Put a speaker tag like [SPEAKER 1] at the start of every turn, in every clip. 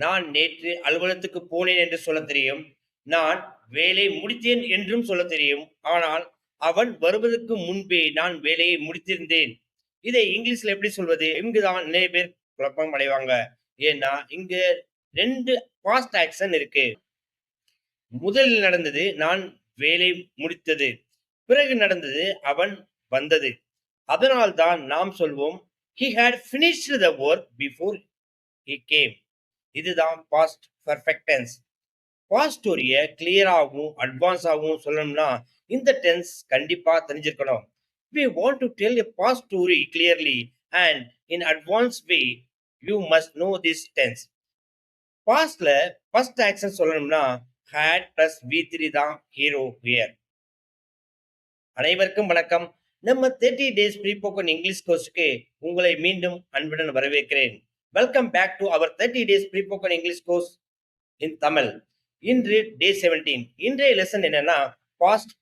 [SPEAKER 1] நான் நேற்று அலுவலகத்துக்கு போனேன் என்று சொல்லத் தெரியும். நான் வேலை முடித்தேன் என்றும் சொல்லத் தெரியும். ஆனால் அவன் வருவதற்கு முன்பே நான் வேலையை முடித்திருந்தேன். இதை இங்கிலீஷ்ல எப்படி சொல்வது? இங்குதான் நிறைய பேர் குழப்பம் அடைவாங்க. ஏன்னா இங்க 2 பாஸ்ட் ஆக்ஷன் இருக்கு. முதலில் நடந்தது நான் வேலை முடித்தது. பிறகு நடந்தது அவன் வந்தது. அதனால் தான் நாம் சொல்வோம் he had finished the work before he came. இதுதான் பாஸ்ட் பெர்ஃபெக்ட் டென்ஸ். பாஸ்ட் ஸ்டோரிய கிளியராகவும் அட்வான்ஸாகவும் சொல்லணும்னா இந்த டென்ஸ் கண்டிப்பா தெரிஞ்சிருக்கணும். we want to tell a past story clearly and in advanced way you must know this tense. பாஸ்ட்ல ஃபர்ஸ்ட் ஆக்ஷன் சொல்லணும்னா had plus v3 தான் hero here. அனைவருக்கும் வணக்கம். நம்ம 30 டேஸ் ப்ரீபோக்கன் இங்கிலீஷ் கோர்ஸுக்கு உங்களை மீண்டும் அன்புடன் வரவேற்கிறேன். Welcome back to our 30 days ப்ரீபோக்கன் English course இன் தமிழ். இன்று டே 17. இன்றைய லெசன் என்னன்னா past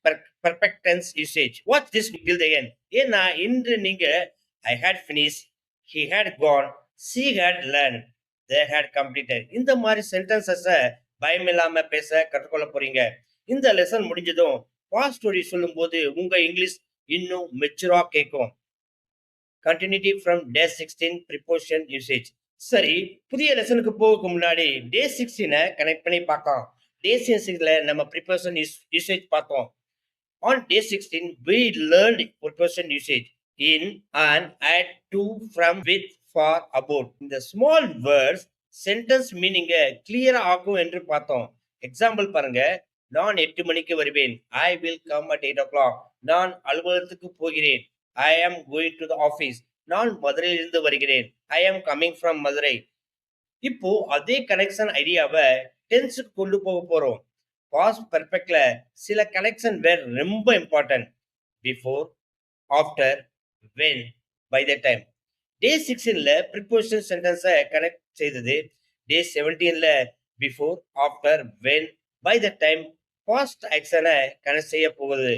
[SPEAKER 1] perfect tense usage. Watch this till the end. ஏன்னா இன்று நீங்க ஐ had finish, he had gone, she had learned, they had completed இந்த மாதிரி சென்டென்சஸ பயமில்லாம பேச கற்றுக்கொள்ள போறீங்க. இந்த லெசன் முடிஞ்சதும் பாஸ்ட் ஸ்டோரி சொல்லும்போது உங்க இங்கிலீஷ் இன்னும் மெச்சூரா கேட்கும். Continuity from day 16 preposition usage. சரி, புதிய லெசனுக்கு போகிறதுக்கு முன்னாடி டே 16 கனெக்ட் பண்ணி பார்க்கலாம். டே 16ல நம்ம ப்ரிப்போசிஷன் யூசேஜ் பார்த்தோம். On day 16 we learned preposition usage in and at, to, from, with, for, about. இந்த small words sentence meaning clear ஆகும் என்று பார்த்தோம். எக்ஸாம்பிள் பாருங்க. நான் 8 மணிக்கு வருவேன். I will come at 8 o'clock. நான் அலுவலகத்துக்கு போகிறேன். I am going to the office. நான் மதுரையிலிருந்து வருகிறேன். I am coming from Madurai. இப்போ அதே கனெக்ஷன் ஐடியாவை டென்ஸுக்கு கொண்டு போக போறோம். பாஸ்ட் பெர்ஃபெக்ட்ல சில கனெக்ஷன் வேர் ரொம்ப important. Before, after, when, by the time. Day 16ல ப்ரிப்போசிஷன் சென்டென்ஸை கனெக்ட் செய்தது. டே 17ல before, after, when, by the time past ஆக்ஷனை கனெக்ட் செய்ய போகுது.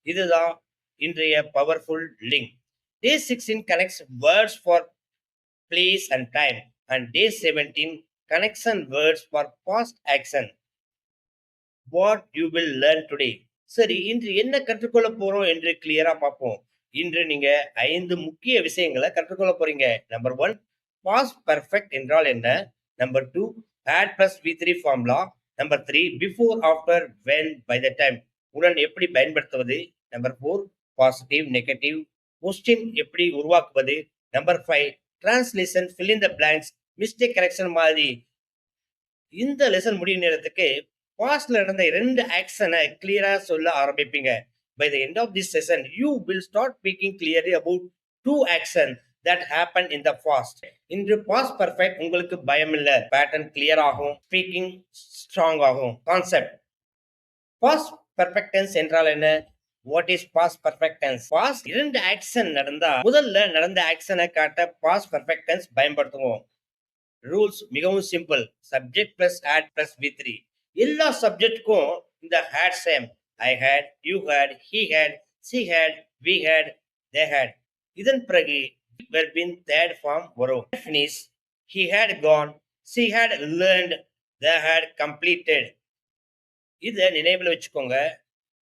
[SPEAKER 1] இதுதான் இன்றைய powerful link. Day 16 connects words for place and time and day 17 connection words for past action. What you will learn today. சரி, இன்று என்ன கற்றுக்கொள்ள போறோம் என்று கிளியரா பார்ப்போம். இன்று நீங்க 5 முக்கிய விஷயங்களை கற்றுக்கொள்ள போறீங்க. நம்பர் 1, பாஸ்ட் பெர்ஃபெக்ட் என்றால் என்ன? Number 2, had plus v3 formula. Number 3, before, after, when, by the time உடன் எப்படி பயன்படுத்துவது. நம்பர் 4, பாசிட்டிவ், நெகட்டிவ், கொஸ்டின் எப்படி உருவாக்குவது. Number 5, translation, fill in the blanks, mistake correction மாதிரி. இந்த லெசன் முடியும் நேரத்துக்கு பாஸ்ட்ல நடந்த 2 ஆக்ஷனை கிளியரா சொல்ல ஆரம்பிப்பீங்க. By the end of this session, you will start speaking clearly about 2 action that happened in the past. இன்று பாஸ்ட் பெர்ஃபெக்ட் உங்களுக்கு பயம் இல்ல. பேட்டர்ன் கிளியர் ஆகும், ஸ்பீக்கிங் ஸ்ட்ராங் ஆகும். கான்செப்ட். பாஸ்ட் பெர்ஃபெக்ட் டென்ஸ் என்றால் என்ன? What is past perfect tense? Past 2 action நடந்தா முதல்ல நடந்த ஆக்ஷனை காட்ட பாஸ்ட் பெர்ஃபெக்ட் டென்ஸ் பயன்படுத்துவோம். ரூல்ஸ் மிகவும் simple. Subject plus had plus v3. எல்லா சப்ஜெக்டுக்கும் இந்த had same. I had, you had, he had, she had, we had, they had. இதன் பிறகு verb in third form வரும். Finish, he had gone, she had learned, they had completed. இதை நினைவில் வச்சுக்கோங்க.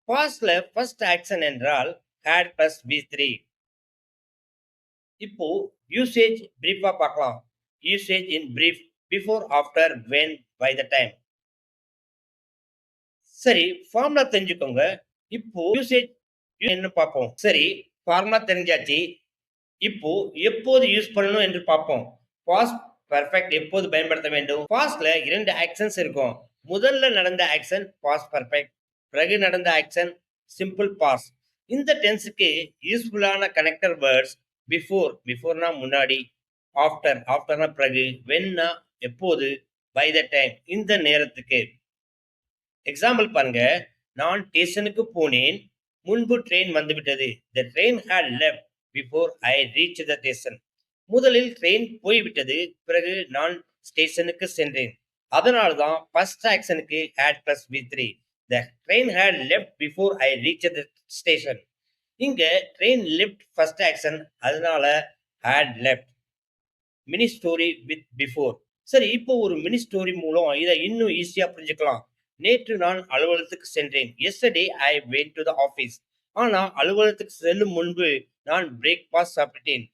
[SPEAKER 1] பாஸ்ட்ல ஃபர்ஸ்ட் ஆக்ஷன் என்றால் had plus v3. இப்போ usage பிரீஃபா பார்க்கலாம். Usage in brief, before, after, when, by the time. சரி, ஃபார்முலா தெரிஞ்சுக்கோங்க. இப்போ யூசேஜ் என்ன பார்ப்போம். சரி, ஃபார்முலா தெரிஞ்சாச்சு. இப்போ எப்போது யூஸ் பண்ணணும் என்று பார்ப்போம். பாஸ்ட் பெர்ஃபெக்ட் எப்போது பயன்படுத்த வேண்டும்? பாஸ்ட்ல 2 ஆக்ஷன்ஸ் இருக்கும். முதல்ல நடந்த ஆக்ஷன் பாஸ்ட் பெர்ஃபெக்ட், பிறகு நடந்த ஆக்ஷன் சிம்பிள் பாஸ்ட். இந்த டென்ஸுக்கு யூஸ்ஃபுல்லான கனெக்டர் வேர்ட்ஸ் பிஃபோர், பிஃபோர்னா முன்னாடி, ஆஃப்டர், ஆஃப்டர்னா பிறகு, வென்னா எப்போது, பை த டைம் இந்த நேரத்துக்கு. எக்ஸாம்பிள் பாருங்க. நான் ஸ்டேஷனுக்கு போனேன், முன்பு ட்ரெயின் வந்துவிட்டது. The train had left before I reach the station. முதலில் ட்ரெயின் போய்விட்டது, பிறகு நான் ஸ்டேஷனுக்கு சென்றேன். அதனால தான் ஃபர்ஸ்ட் ஆக்ஷனுக்கு had plus v3. The train had left before I reached the station. இங்க ட்ரெயின் லெஃப்ட் ஃபர்ஸ்ட் ஆக்ஷன், அதனால had left. Mini story with before. சரி, இப்போ ஒரு மினி ஸ்டோரி மூலம் இதை இன்னும் ஈஸியா புரிஞ்சுக்கலாம். நேற்று நான் அலுவலகத்துக்கு சென்றேன். Yesterday I went to the office. ஆனா அலுவலகத்துக்கு செல்லும் முன்பு நான் பிரேக்ஃபாஸ்ட் சாப்பிட்டேன்.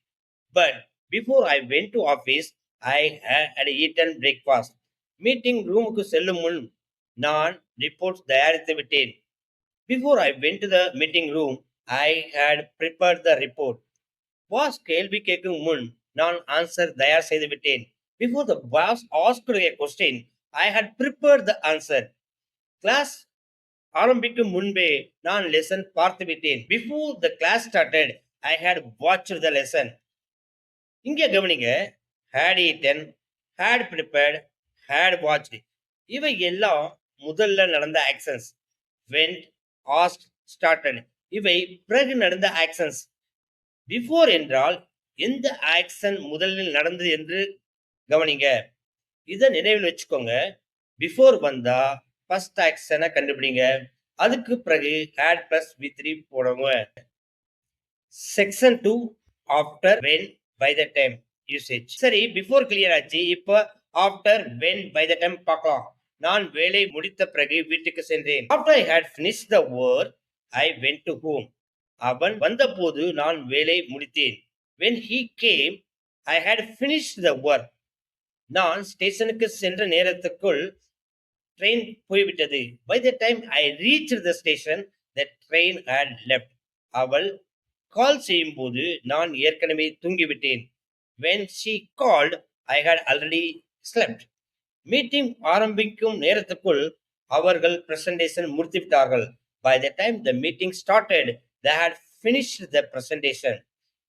[SPEAKER 1] But before I went to office I had eaten breakfast. Meeting ரூமுக்கு செல்லும் முன் நான் ரிப்போர்ட் தயாரித்து விட்டேன். Before I went to the meeting room I had prepared the report. Boss கேள்வி கேட்கும் முன் நான் ஆன்சர் தயார் செய்து விட்டேன். Before the boss asked a question I had prepared the answer. Class ஆரம்பிக்கும் முன்பே நான் லெசன் பார்த்து விட்டேன். Before the class started I had watched the lesson. இங்கே கவனிங்க, had eaten, had prepared, had watched. இவை எல்லாம் முதல்ல நடந்த ஆக்ஷன்ஸ். went, asked, started. இவை பிறகு நடந்த ஆக்ஷன்ஸ். பிஃபோர் என்றால் எந்த ஆக்ஷன் முதலில் நடந்தது என்று கவனிங்க. இதை நினைவில் வச்சுக்கோங்க. பிஃபோர் வந்தா ஃபர்ஸ்ட் ஆக்ஷனை கண்டுபிடிங்க. அதுக்கு பிறகு had பிளஸ் V3 போடுங்க. Section 2 after when by the time usage. சரி, பிஃபோர் கிளியர் ஆச்சு. இப்போ after when by the time பார்க்கலாம். நான் வேலை முடித்த பிறகு வீட்டுக்கு சென்றேன். After I had finished the work I went to home. அவன் வந்தபோது நான் வேலை முடித்தேன். when he came I had finished the work. நான் ஸ்டேஷனுக்கு சென்ற நேரத்துக்குள் ட்ரெயின் போய்விட்டது. by the time I reached the station the train had left. அவள் கால் செய்யும் போது நான் ஏற்கனவே தூங்கிவிட்டேன். when she called I had already slept. Meeting ஆரம்பிக்கும் நேரத்துக்குள் அவர்கள் presentation முடித்துவிட்டார்கள். by the time the meeting started they had finished the presentation.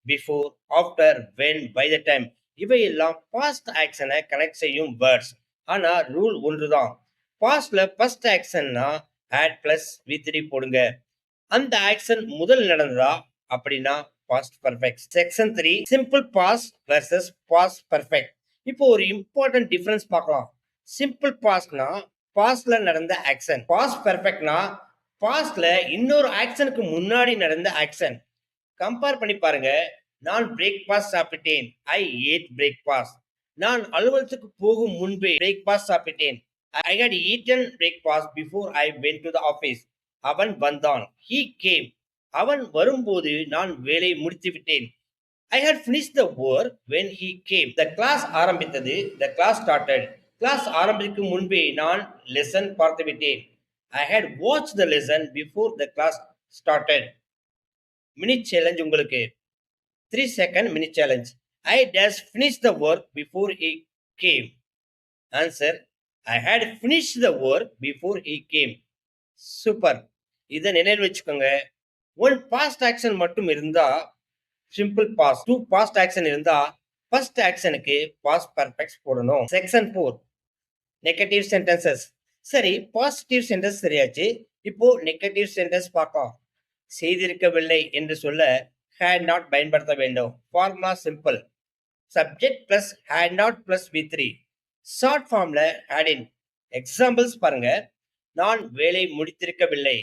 [SPEAKER 1] before, after, when, by the time இவையெல்லாம் past ஆக்ஷனை connect செய்யும் வேர்ட்ஸ். ஆனா ரூல் ஒன்றுதான். பாஸ்ட்ல ஃபர்ஸ்ட் ஆக்ஷன்னா had plus V3 போடுங்க. அந்த ஆக்ஷன் முதல் நடந்ததா அப்படின்னா past perfect. Section 3 simple past versus past perfect. இப்போ ஒரு இம்பார்ட்டன்ட் டிஃபரன்ஸ் பார்க்கலாம். சிம்பிள் பாஸ்ட்னா பாஸ்ட்ல நடந்த ஆக்ஷன். பாஸ்ட் பர்ஃபெக்ட்னா பாஸ்ட்ல இன்னொரு ஆக்ஷனுக்கு முன்னாடி நடந்த ஆக்ஷன். கம்பேர் பண்ணி பாருங்க. நான் பிரேக்ஃபாஸ்ட் சாப்பிட்டேன். I ate breakfast. நான் அலுவலகத்துக்கு போகும் முன்பே பிரேக்ஃபாஸ்ட் சாப்பிட்டேன். ஐ had eaten breakfast before I went to the office. அவன் வந்தான். he came. அவன் வரும்போது நான் வேலை முடித்து விட்டேன். I had finished the work when he came. The class ஆரம்பித்தது. The class started. கிளாஸ் ஆரம்பிக்கும் முன்பே நான் லெசன் பார்த்து விட்டேன். I had watched the lesson before the class started. Mini challenge உங்களுக்கு. 3 second mini challenge. I dash finished the work before he came. Answer, I had finished the work before he came. Super. இதை நினைவு வச்சுக்கோங்க. One past action மட்டும் இருந்தா simple past. 2 past action இருந்தா first ஆக்ஷனுக்கு past perfect போடணும். Section 4 negative sentences. சரி, positive sentence சரியாச்சு. இப்போ negative sentence பார்க்கலாம். செய்திருக்கவில்லை என்று சொல்ல had not பயன்படுத்த வேண்டும். Formula simple. Subject plus had not plus V3. Short ஃபார்ம்ல had in. எக்ஸாம்பிள்ஸ் பாருங்க. நான் வேலை முடித்திருக்கவில்லை.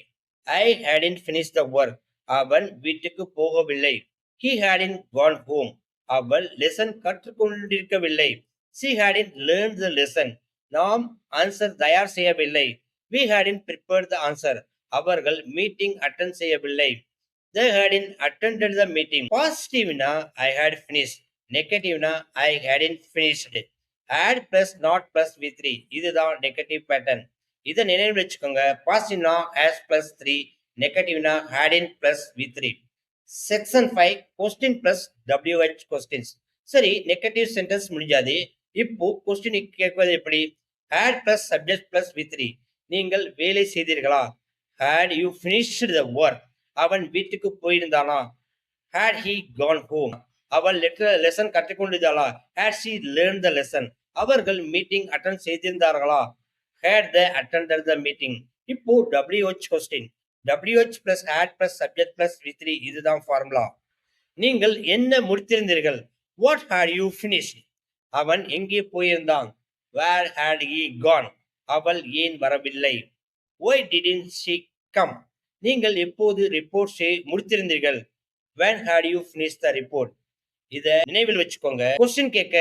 [SPEAKER 1] I hadn't finished the work. அவன் வீட்டுக்கு போகவில்லை. He hadn't gone home. அவள் லெசன் கற்றுக்கொண்டிருக்கவில்லை. She hadn't learned the lesson. நாம் ஆன்சர் தயார் செய்யவில்லை. We hadn't prepared the answer. அவர்கள் மீட்டிங் அட்டெண்ட் செய்யவில்லை. They hadn't attended the meeting. பாசிட்டிவ்னா I had finished. நெகட்டிவ்னா I hadn't finished. had plus not plus V3. இதுதான் நெகட்டிவ் பேட்டர்ன். இதை நினைவில் வச்சுக்கோங்க. பாசிட்டிவ்னா has plus 3, நெகட்டிவ்னா hadn't plus V3. Section 5 question plus WH questions. சரி, negative sentence முடிஞ்சாது. இப்போ question கேட்பது எப்படி? had plus subject plus V3. நீங்கள் வேலை செய்தீர்களா? had you finished the work. அவன் வீட்டுக்கு போயிருந்தானா? had he gone home. அவள் லெசன் கற்றுக்கொண்டிருந்தாளா? had she learned the lesson. அவர்கள் மீட்டிங் அட்டெண்ட் செய்திருந்தார்களா? had they attended the meeting. இப்போ WH question. WH plus had plus subject plus V3. இதுதான் formula. நீங்கள் என்ன முடித்திருந்தீர்கள்? what had you finished. அவன் எங்கே போயிருந்தான்? where had he gone. அவள் ஏன் வரவில்லை? why didn't she come. நீங்கள் எப்போது report முடித்திருந்தீர்கள்? when had you finished the report. இதை நினைவில் வச்சுக்கோங்க. கொஸ்டின் கேட்க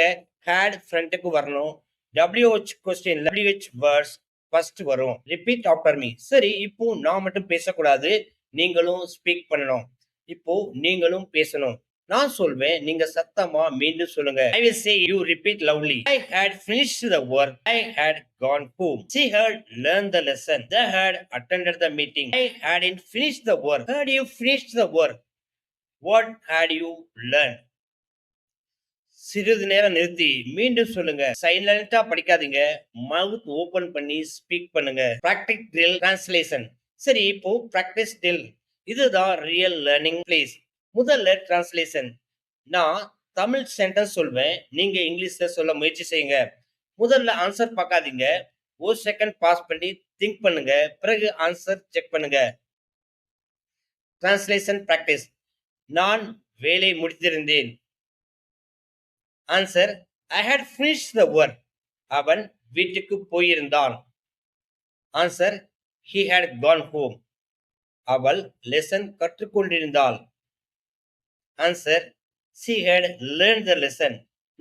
[SPEAKER 1] had ஃப்ரண்ட்டுக்கு வரணும். WH question WH words first வரும். Repeat after me. சரி, இப்போ நான் மட்டும் பேசக்கூடாது, நீங்களும் ஸ்பீக் பண்ணணும். இப்போ நீங்களும் பேசணும். நான் சொல்வேன், நீங்க சத்தமா மீண்டும் சொல்லுங்க. I will say, you repeat loudly. I had finished the work. I had gone home. She had learned the lesson. They had attended the meeting. I hadn't finished the work. Had you finished the work? What had you learned? சிறிது நேரம் நிறுத்தி மீண்டும் சொல்லுங்க. சைலண்டா படிக்காதீங்க, மவுத் open பண்ணி speak பண்ணுங்க. Practice drill translation. சரி, இப்போ பிராக்டிஸ் ட்ரில். இதுதான் ரியல் லேர்னிங் பிளேஸ். முதல்ல டிரான்ஸ்லேஷன். நான் தமிழ் சென்டென்ஸ் சொல்வேன், நீங்க இங்கிலீஷ்ல சொல்ல முயற்சி செய்யுங்க. முதல்ல ஆன்சர் பார்க்காதீங்க, ஒரு செகண்ட் பாஸ் பண்ணி திங்க் பண்ணுங்க, பிறகு ஆன்சர் செக் பண்ணுங்க. Translation practice. நான் வேலை முடித்திருந்தேன். Answer, I had finished the work. அவன் வீட்டுக்கு போயிருந்தான். Answer, he had gone home. அவள் லெசன் கற்றுக்கொண்டிருந்தாள். Answer, she had learned the lesson.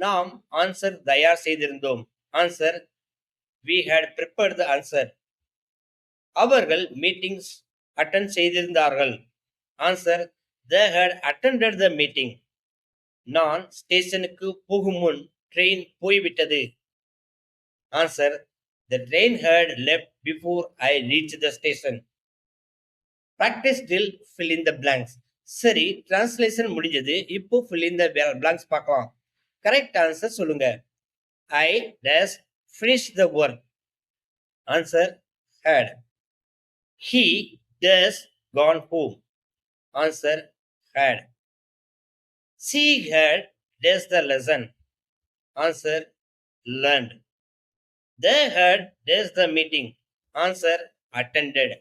[SPEAKER 1] நாம் ஆன்சர் தயார் செய்திருந்தோம். Answer, we had prepared the answer. அவர்கள் மீட்டிங்ஸ் அட்டெண்ட் செய்திருந்தார்கள். Answer, they had attended the meeting. நான் ஸ்டேஷனுக்கு போகும் முன் ட்ரெயின் போய்விட்டது. Answer, the train had left before I reached the station. Practice drill, fill in the blanks. சரி, translation முடிஞ்சது. இப்போ fill in the blanks பார்க்கலாம். கரெக்ட் ஆன்சர் சொல்லுங்க. I dash finished the work. Answer, had. He dash gone home. Answer, had. She had dash the lesson. Answer, learned. They had dash the meeting. Answer, attended.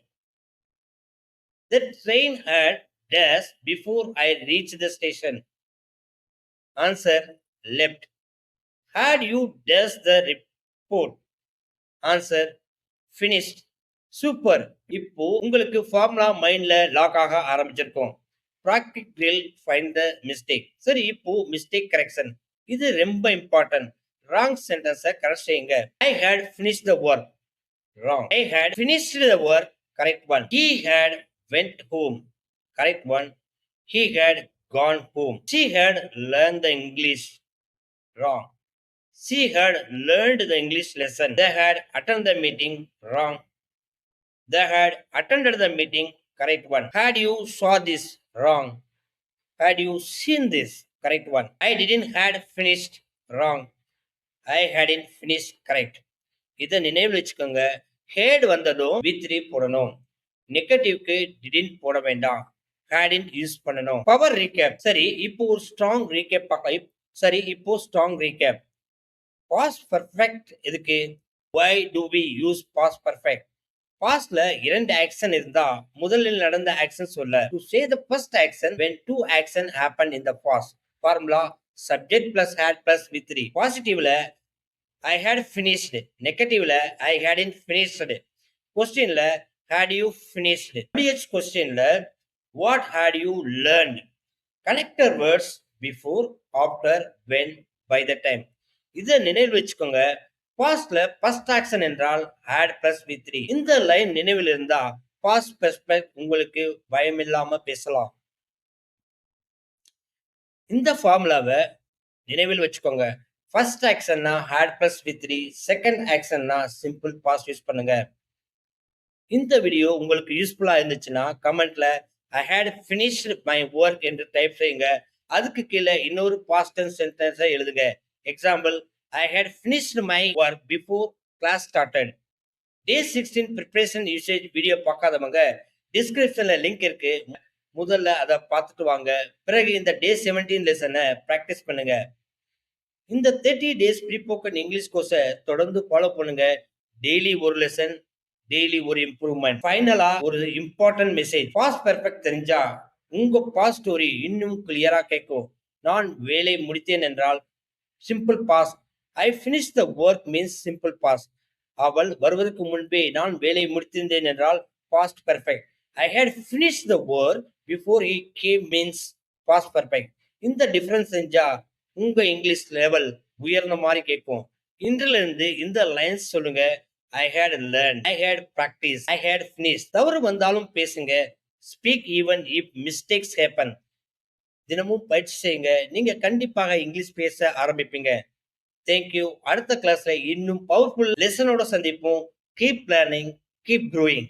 [SPEAKER 1] The train had dash before I reached the station. Answer, left. Had you dash the report? Answer, finished. Super. இப்போ உங்களுக்கு formula மைண்ட்ல lock ஆக ஆரம்பிச்சிருக்கோம். Practice drill, find the mistake. சரி, இப்போ mistake correction. இது ரொம்ப important. Wrong சென்டென்ஸை கரெக்ட் செய்யுங்க. I had finished the work. Wrong. I had finished the work. Correct one. He had went home. Correct one. He had gone home. She had learned the English. Wrong. She had learned the English lesson. They had attended the meeting. Wrong. They had attended the meeting. Correct one. Had you saw this? Wrong. Had you seen this? Correct one. I didn't had finished. Wrong. I hadn't finished. Correct. இதை நினைவில் வச்சுக்கோங்க. Had வந்ததும் V3 போடணும். நெகட்டிவ்க்கு didn't போட வேண்டாம். ஹேடின் use பண்ணணும். Power recap. சரி, இப்போ ஒரு ஸ்ட்ராங் ரீகேப் பார்க்கலாம். சரி, இப்போ ஸ்ட்ராங் ரீகேப். பாஸ்ட் பர்ஃபெக்ட் எதுக்கு? Why do we use past perfect? பாஸ்ட்ல இரண்டு ஆக்ஷன் இருந்தா முதலில் நடந்த ஆக்ஷன் சொல்ல. To say the first action when two action happen in the past. Formula subject plus had plus V3. பாசிட்டிவ்ல I had finished. நெகட்டிவ்ல I hadn't finished. கொஸ்டின்ல had you finished. WH கொஸ்டின்ல what had you learned? Connector words before, after, when, by the time. இதை நினைவில் வச்சுக்கோங்க. பாஸ்ட்ல first action என்றால் had plus V3. இந்த line நினைவில் இருந்தா பாஸ்ட் பெர்ஃபெக்ட் உங்களுக்கு பயமில்லாம பேசலாம். இந்த ஃபார்முலாவை நினைவில் வச்சுக்கோங்க. ஃபர்ஸ்ட் ஆக்ஷன்னா had plus V3, செகண்ட் ஆக்ஷன்னா சிம்பிள் பாஸ்ட் யூஸ் பண்ணுங்க. இந்த வீடியோ உங்களுக்கு யூஸ்ஃபுல்லா இருந்துச்சுன்னா கமெண்ட்ல I had finished my work என்று டைப் செய்யுங்க. அதுக்கு கீழே இன்னொரு பாஸ்ட் டென்ஸ் சென்டென்ஸை எழுதுங்க. Example, I had finished my work before class started. Day 16 preparation usage video பார்க்காதவங்க டிஸ்கிரிப்ஷன்ல லிங்க் இருக்கு, முதல்ல அதை பார்த்துட்டு வாங்க. பிறகு இந்த டே 17 லெசனை ப்ராக்டிஸ் பண்ணுங்க. இந்த 30 days ப்ரீபோக்கன் இங்கிலீஷ் கோர்ஸை தொடர்ந்து ஃபாலோ பண்ணுங்க. டெய்லி ஒரு லெசன், டெய்லி ஒரு இம்ப்ரூவ்மெண்ட். ஃபைனலா ஒரு இம்பார்ட்டன்ட் மெசேஜ். பாஸ்ட் பெர்ஃபெக்ட் தெரிஞ்சா உங்க பாஸ்ட் ஸ்டோரி இன்னும் கிளியரா கேட்கும். நான் வேலை முடித்தேன் என்றால் simple past. I finished the work means simple past. அவள் வருவதற்கு முன்பே நான் வேலை முடித்திருந்தேன் என்றால் past perfect. I had finished the work before he came means past perfect. இந்த டிஃபரன்ஸ் செஞ்சா உங்க இங்கிலீஷ் லெவல் உயர்ந்த மாதிரி கேட்கும். இன்றிலிருந்து இந்த லைன்ஸ் சொல்லுங்க. I had learn, I had practice, I had finish. தவறு வந்தாலும் பேசுங்க. Speak even if mistakes happen. தினமும் பயிற்சி செய்யுங்க. நீங்க கண்டிப்பாக இங்கிலீஷ் பேச ஆரம்பிப்பீங்க. தேங்க்யூ. அடுத்த கிளாஸ்ல இன்னும் பவர்ஃபுல் லெசனோட சந்திப்போம். Keep learning, keep growing.